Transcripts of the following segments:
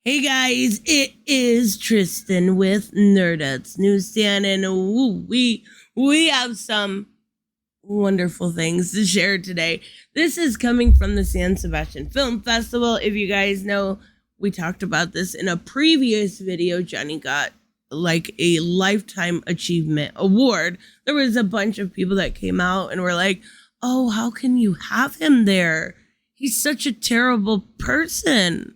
Hey guys, it is Tristan with Nerdettes Newsstand, and we have some wonderful things to share today. This is coming from the San Sebastian Film Festival. If you guys know, we talked about this in a previous video. Johnny got like a lifetime achievement award. There was a bunch of people that came out and were like, "Oh, how can you have him there? He's such a terrible person.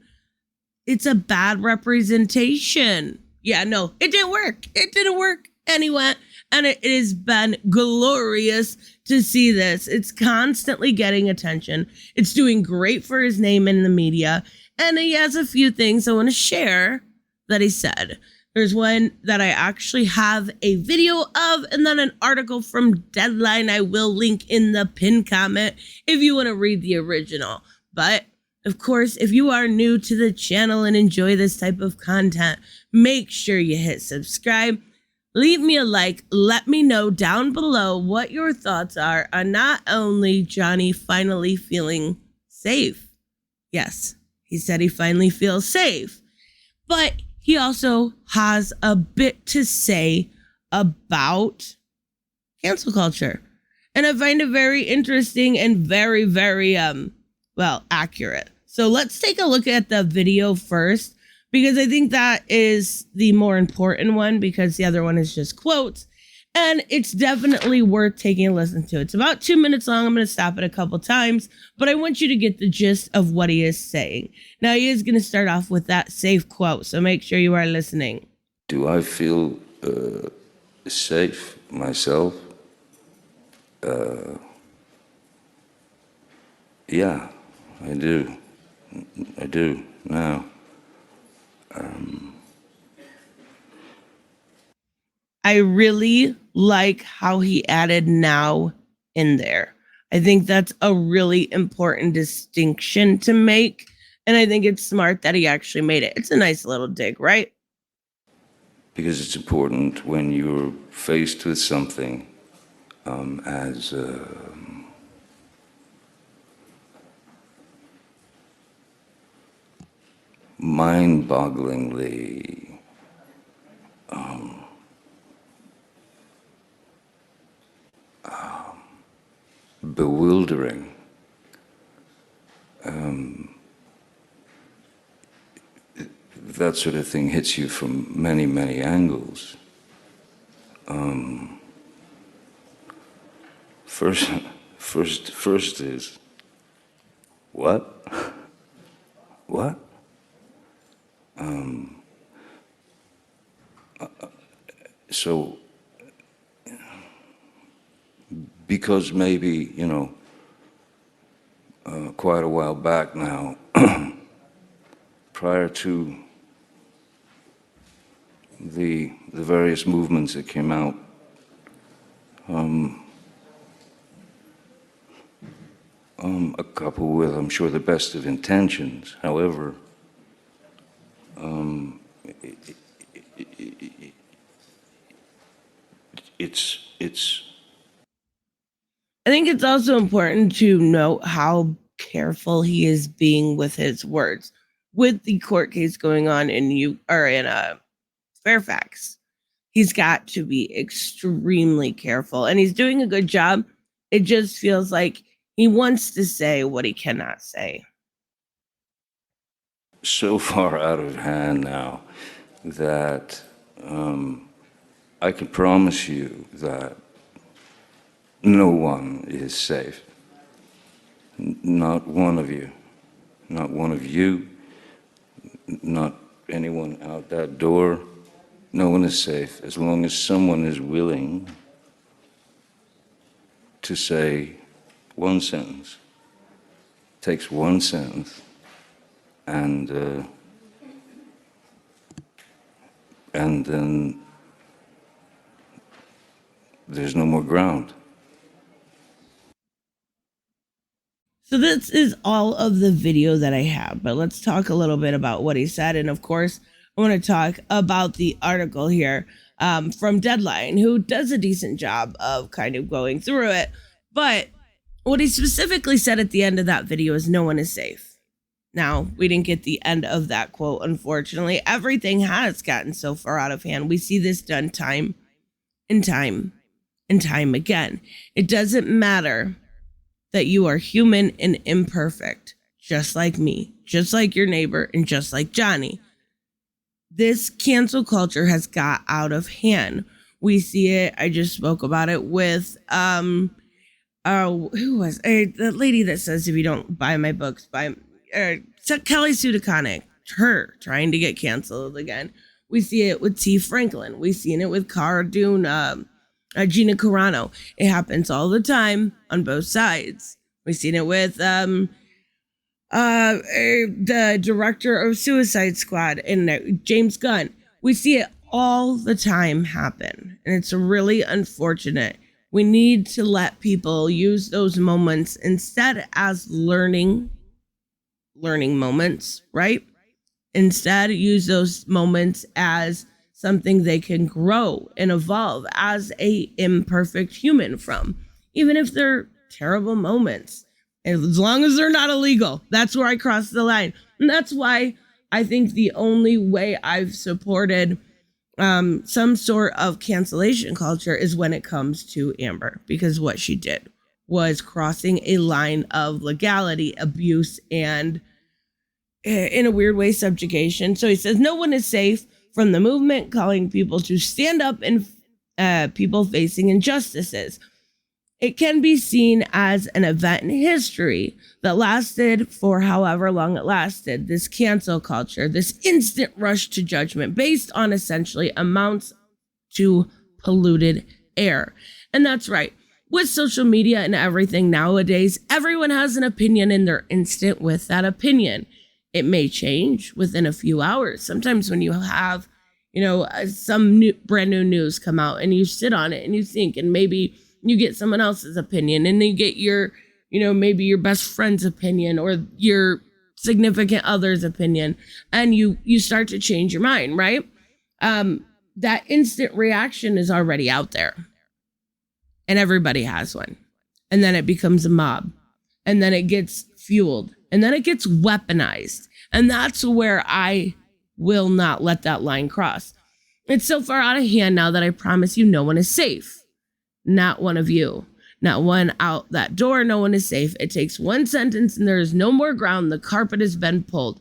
It's a bad representation." Yeah, no, it didn't work. It didn't work anyway. And it has been glorious to see this. It's constantly getting attention. It's doing great for his name in the media. And he has a few things I want to share that he said. There's one that I actually have a video of, and then an article from Deadline I will link in the pinned comment if you want to read the original. But of course, if you are new to the channel and enjoy this type of content, make sure you hit subscribe. Leave me a like. Let me know down below what your thoughts are on not only Johnny finally feeling safe. Yes, he said he finally feels safe. But he also has a bit to say about cancel culture. And I find it very interesting and very, very, accurate. So let's take a look at the video first, because I think that is the more important one, because the other one is just quotes, and it's definitely worth taking a listen to. It's about 2 minutes long. I'm going to stop it a couple times, but I want you to get the gist of what he is saying. Now, he is going to start off with that safe quote, so make sure you are listening. Do I feel safe myself? Yeah, I do. I do now. I really like how he added "now" in there. I think that's a really important distinction to make, and I think it's smart that he actually made it. It's a nice little dig, right? Because it's important when you're faced with something as mind-bogglingly bewildering. That sort of thing hits you from many, many angles. First is, what? What? So, because maybe, quite a while back now, prior to the various movements that came out, a couple with, I'm sure, the best of intentions. However, it's I think it's also important to note how careful he is being with his words. With the court case going on in Fairfax, he's got to be extremely careful, and he's doing a good job. It just feels like he wants to say what he cannot say. so far out of hand now that I can promise you that no one is safe. Not one of you. Not one of you. Not anyone out that door. No one is safe as long as someone is willing to say one sentence. Takes one sentence and then there's no more ground. So this is all of the video that I have, but let's talk a little bit about what he said. And of course, I want to talk about the article here from Deadline, who does a decent job of kind of going through it. But what he specifically said at the end of that video is no one is safe. Now, we didn't get the end of that quote, unfortunately. Everything has gotten so far out of hand. We see this done time and time and time again. It doesn't matter that you are human and imperfect, just like me, just like your neighbor, and just like Johnny. This cancel culture has got out of hand. We see it. I just spoke about it with who was the lady that says if you don't buy my books, buy Kelly Sudaconic, her trying to get canceled again. We see it with T. Franklin. We've seen it with Cara Dune, Gina Carano. It happens all the time on both sides. We've seen it with the director of Suicide Squad and James Gunn. We see it all the time happen, and it's really unfortunate. We need to let people use those moments instead as learning moments, right? Instead, use those moments as something they can grow and evolve as a imperfect human from, even if they're terrible moments. As long as they're not illegal, that's where I cross the line. And that's why I think the only way I've supported some sort of cancellation culture is when it comes to Amber, because what she did was crossing a line of legality, abuse, and in a weird way, subjugation. So he says no one is safe from the movement, calling people to stand up and people facing injustices. It can be seen as an event in history that lasted for however long it lasted. This cancel culture, this instant rush to judgment based on essentially amounts to polluted air. And that's right. With social media and everything nowadays, everyone has an opinion and they're instant with that opinion. It may change within a few hours. Sometimes when you have, some brand new news come out and you sit on it and you think, and maybe you get someone else's opinion and then you get your, maybe your best friend's opinion or your significant other's opinion, and you start to change your mind, right? That instant reaction is already out there and everybody has one. And then it becomes a mob, and then it gets fueled, and then it gets weaponized. And that's where I will not let that line cross. It's so far out of hand now that I promise you no one is safe. Not one of you. Not one out that door. No one is safe. It takes one sentence and there is no more ground. The carpet has been pulled.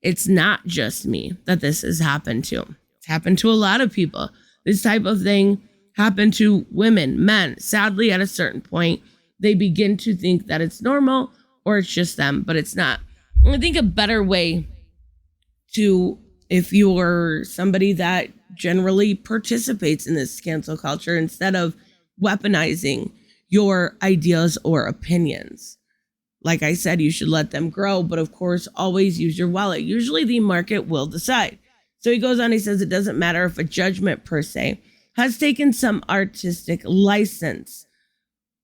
It's not just me that this has happened to. It's happened to a lot of people. This type of thing happened to women, men. Sadly, at a certain point, they begin to think that it's normal or it's just them, but it's not. I think a better way to, if you're somebody that generally participates in this cancel culture, instead of weaponizing your ideas or opinions, like I said, you should let them grow, but of course, always use your wallet. Usually the market will decide. So he goes on, he says, it doesn't matter if a judgment per se has taken some artistic license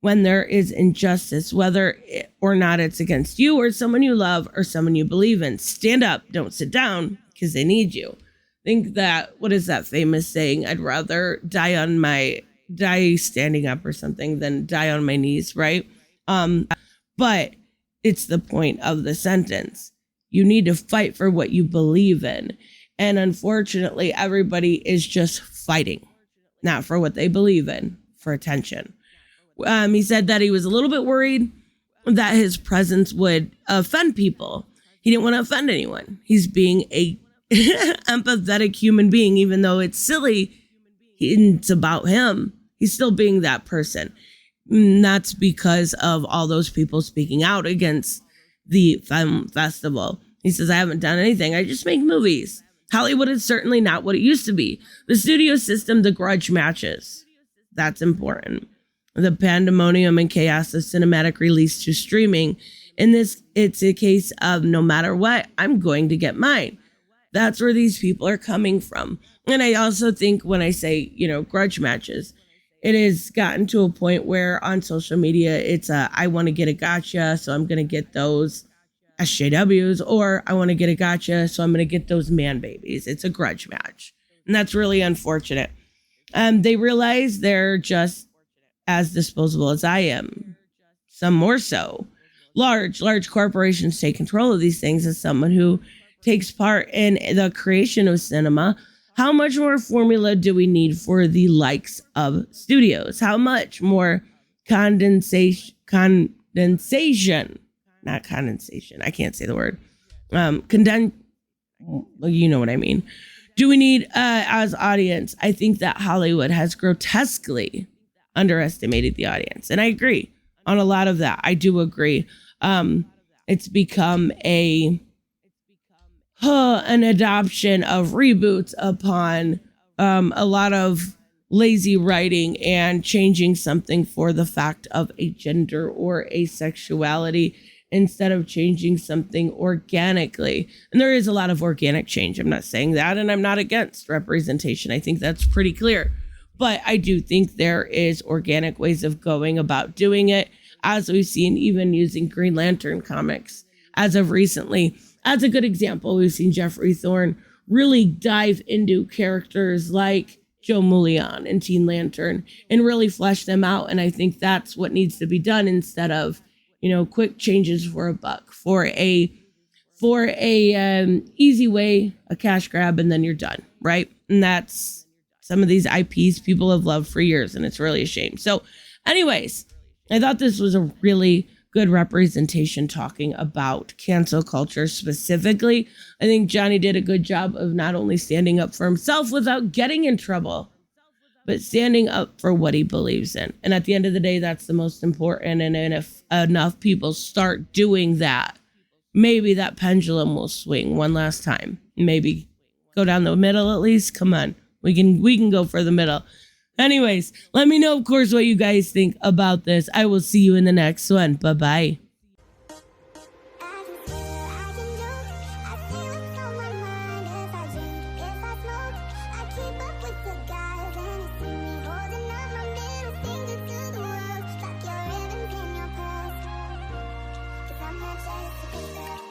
when there is injustice, whether or not it's against you or someone you love or someone you believe in. Stand up, don't sit down, because they need you. Think that, what is that famous saying? I'd rather die standing up or something than die on my knees, right? But it's the point of the sentence. You need to fight for what you believe in. And unfortunately, everybody is just fighting, not for what they believe in, for attention. He said that he was a little bit worried that his presence would offend people. He didn't want to offend anyone. He's being a empathetic human being, even though it's silly. It's about him. He's still being that person. And that's because of all those people speaking out against the film festival. He says, I haven't done anything. I just make movies. Hollywood is certainly not what it used to be. The studio system, the grudge matches. That's important. The pandemonium and chaos of cinematic release to streaming. In this, it's a case of no matter what, I'm going to get mine. That's where these people are coming from. And I also think when I say, grudge matches, it has gotten to a point where on social media, it's I want to get a gotcha, so I'm going to get those SJWs, or I want to get a gotcha, so I'm going to get those man babies. It's a grudge match. And that's really unfortunate. They realize they're just as disposable as I am, some more so. large corporations take control of these things, as someone who takes part in the creation of cinema, how much more formula do we need for the likes of studios? How much more condensation, not condensation. I can't say the word. You know what I mean. Do we need, as audience? I think that Hollywood has grotesquely underestimated the audience. And I agree on a lot of that. I do agree. It's become an adoption of reboots upon a lot of lazy writing and changing something for the fact of a gender or a sexuality instead of changing something organically. And there is a lot of organic change. I'm not saying that, and I'm not against representation. I think that's pretty clear. But I do think there is organic ways of going about doing it, as we've seen even using Green Lantern comics as of recently. As a good example, we've seen Jeffrey Thorne really dive into characters like Joe Mullion and Teen Lantern and really flesh them out. And I think that's what needs to be done instead of, quick changes for a buck, for a easy way, a cash grab, and then you're done, right? And that's some of these IPs people have loved for years, and it's really a shame. So anyways, I thought this was a really good representation talking about cancel culture specifically. I think Johnny did a good job of not only standing up for himself without getting in trouble, but standing up for what he believes in. And at the end of the day, that's the most important. And if enough people start doing that, maybe that pendulum will swing one last time. Maybe go down the middle at least. Come on, we can go for the middle. Anyways, let me know, of course, what you guys think about this. I will see you in the next one. Bye-bye. I'm not just a